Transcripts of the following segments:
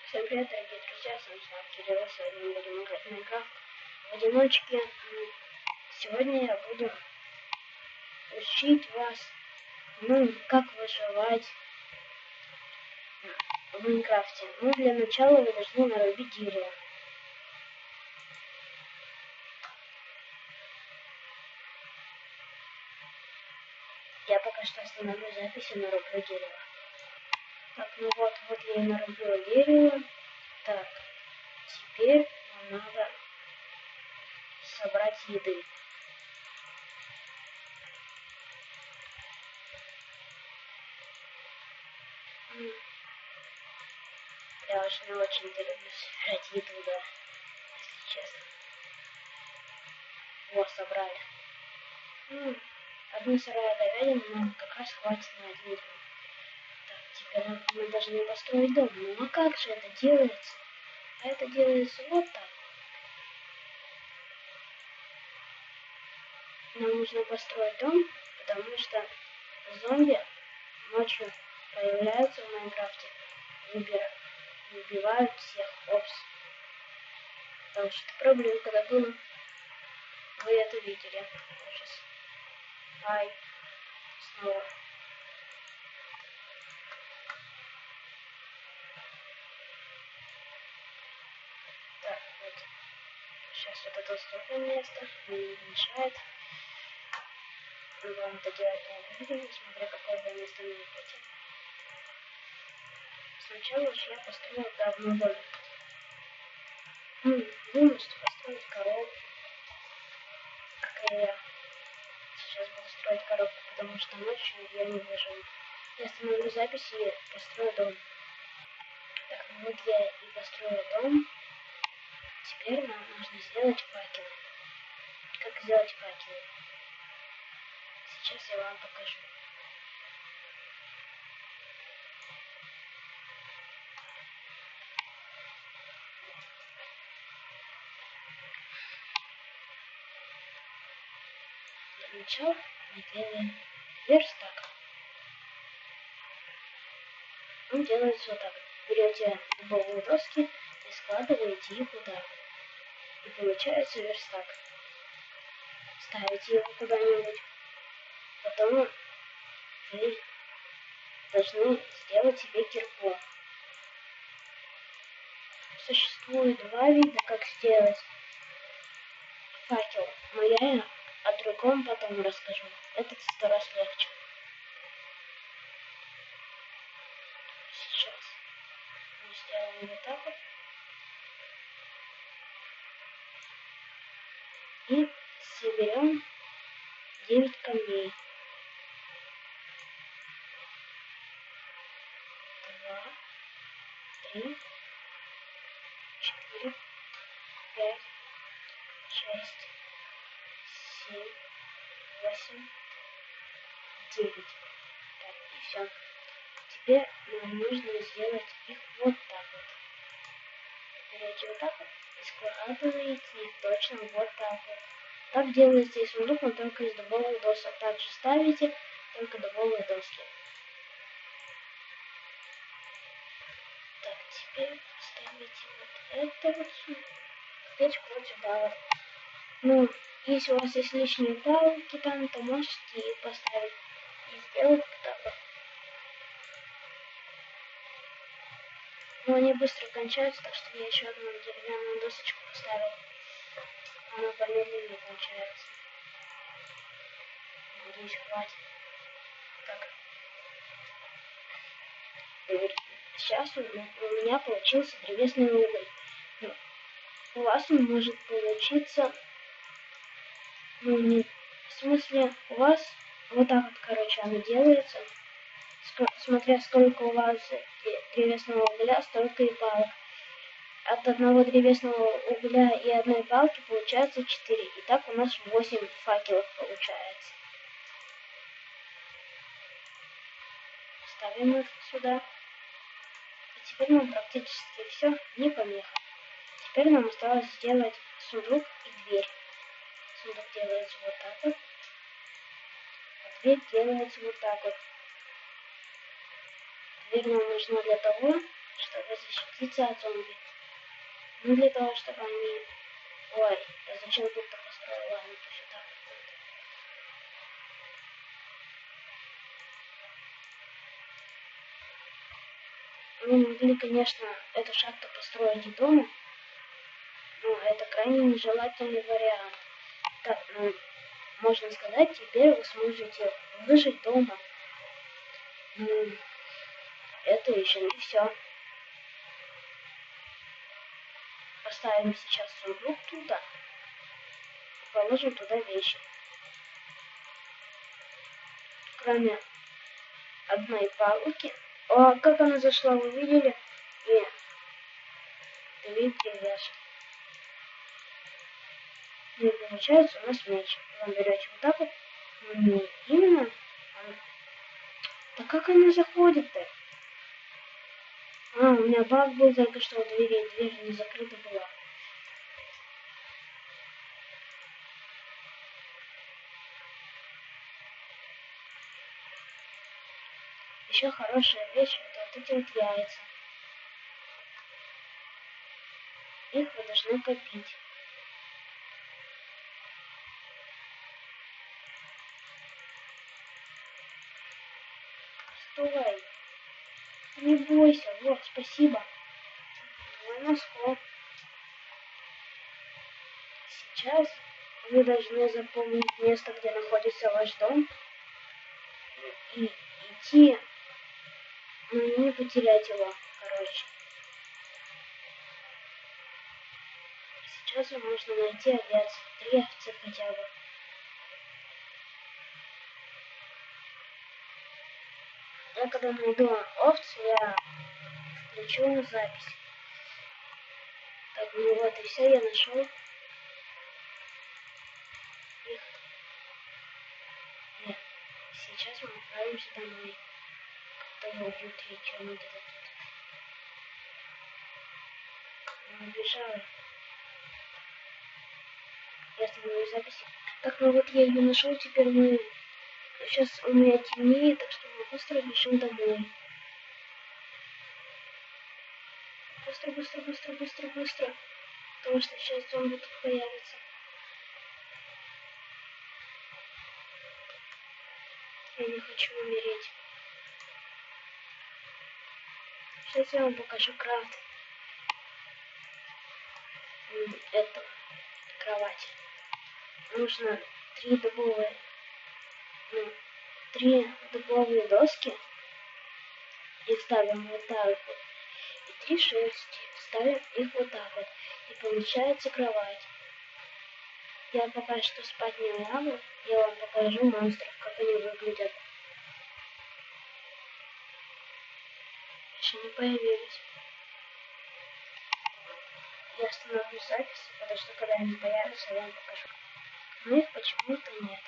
Всем привет, дорогие друзья, с вами Кирилл, сегодня мы будем играть в Майнкрафт в одиночке. Сегодня я буду учить вас, как выживать в Майнкрафте. Для начала вы должны нарубить дерево. Я пока что остановлю запись и нарублю дерево. Так, вот я и нарубила дерево. Так, теперь нам надо собрать еды. Я уж не очень-то люблю собирать еду, да, если честно. Вот, собрали. Одну сырая говядину нам как раз хватит на один день. Так, теперь мы должны построить дом. А как же это делается? А это делается вот так. Нам нужно построить дом, потому что зомби ночью появляются в Майнкрафте и убивают всех. Опс. Там что-то проблема, когда было. Вы это видели. Ужас. Ай. Снова. Так, вот. Сейчас вот это уступное место. Мне не мешает. Вам это делать не обязательно, смотря какое вы место найдете. Сначала уж я построю давно домик. Вы можете построить коробку, как и я. Сейчас буду строить коробку, потому что ночью я не выживу. Я остановлю запись и построю дом. Так, вот я и построил дом. Теперь нам нужно сделать факелы. Как сделать факелы? Сейчас я вам покажу. Для начала мы делаем верстак. Он делается вот так. Берете дубовые доски и складываете их вот так. И получается верстак. Ставите его куда-нибудь. Потом вы должны сделать себе кирку. Существует два вида, как сделать факел, но я о другом потом расскажу. Этот 100 раз легче. Сейчас мы сделаем вот так вот. И соберем 9 камней. 2, 3, 4, 5, 6, 7, 8, 9. Так, и все. Теперь нам нужно сделать их вот так вот. Берете вот так вот и складываете их точно вот так вот. Так делается и сундук, но только из дубовых досок. Также ставите только дубовые доски. Так, теперь ставите вот это вот печку вот сюда вот. Если у вас есть лишние палки там, то можете их поставить и сделать так вот. Но они быстро кончаются, так что я еще одну деревянную досочку поставил. Она помедленнее кончается. Надеюсь, хватит. Так. Сейчас у меня получился древесный уголь. У вас он может получиться, не, в смысле, у вас вот так вот, короче, оно делается. Смотря сколько у вас древесного угля, столько и палок. От одного древесного угля и одной палки получается 4. И так у нас 8 факелов получается. Ставим их сюда. И теперь нам практически все, не помеха. Теперь нам осталось сделать сундук и дверь. Сундук делается вот так вот. А дверь делается вот так вот. Дверь нам нужна для того, чтобы защититься от зомби. Ну, для того, чтобы они... Ой, я зачем тут-то построил? Ладно, пусть вот так вот будет. Мы могли, конечно, эту шахту построить и дома, но это крайне нежелательный вариант. Так, ну, можно сказать, теперь вы сможете выжить дома. Ну, это еще не все. Поставим сейчас сундук туда и положим туда вещи. Кроме одной палки. О, как она зашла, вы видели? И 2 деревяшки. И получается у нас меч. Вы берете вот так вот. Не именно. Да как она заходит-то? А, у меня баг был только что в двери. Дверь не закрыта была. Еще хорошая вещь — это вот эти вот яйца. Их вы должны копить. Стой! Не бойся, вот, спасибо. Твой носков. Сейчас вы должны запомнить место, где находится ваш дом, и идти, ну, не потерять его, короче. Сейчас вам нужно найти овец, 3 овцы хотя бы. Я когда найду овц, я включу запись. Так, ну вот и все, я нашел их. Нет, сейчас мы отправимся домой. Кто его убьет вечером где-то тут. Мы убежали. Я остановлю запись. Так, ну вот я ее нашел, теперь мы... Сейчас у меня темнеет, так что мы быстро бежим домой. Быстро, быстро, быстро, быстро, быстро. Потому что сейчас зомби тут появится. Я не хочу умереть. Сейчас я вам покажу крафт. Это кровать. Нужно 3 дубовые, 3 дубовые доски. И ставим вот так вот. И 3 шерсти. Ставим их вот так вот. И получается кровать. Я пока что спать не лягу. Я вам покажу монстров, как они выглядят. Еще не появились. Я остановлю запись, потому что когда они появятся, я вам покажу. Но их почему-то нет.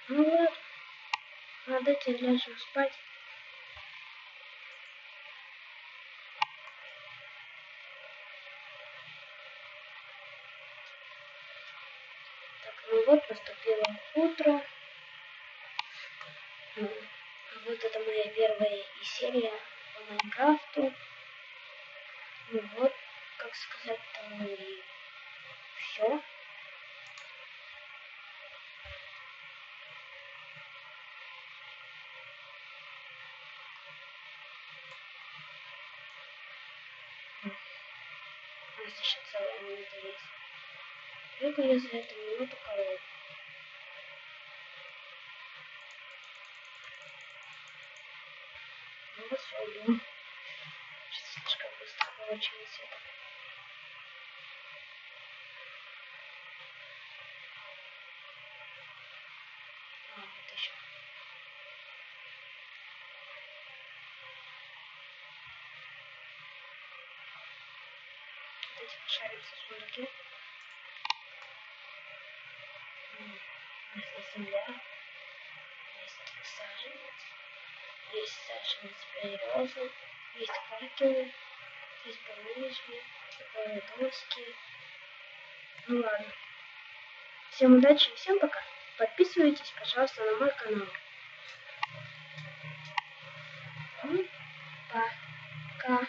Ну вот, давайте ляжем спать. Так, ну вот, наступило утро. Вот это моя первая серия по Майнкрафту. Ну вот, как сказать-то, ну и все. У нас еще целая минута есть. Сколько я за эту минуту колол? Ну вот все, блин. Что-то слишком быстро получилось это. А, вот еще. Давайте пошаримся в сундуке. У нас есть земля, есть саженец, есть саженец березы, есть факелы, есть булыжник, теплые доски. Ну ладно. Всем удачи и всем пока. Подписывайтесь, пожалуйста, на мой канал. Пока.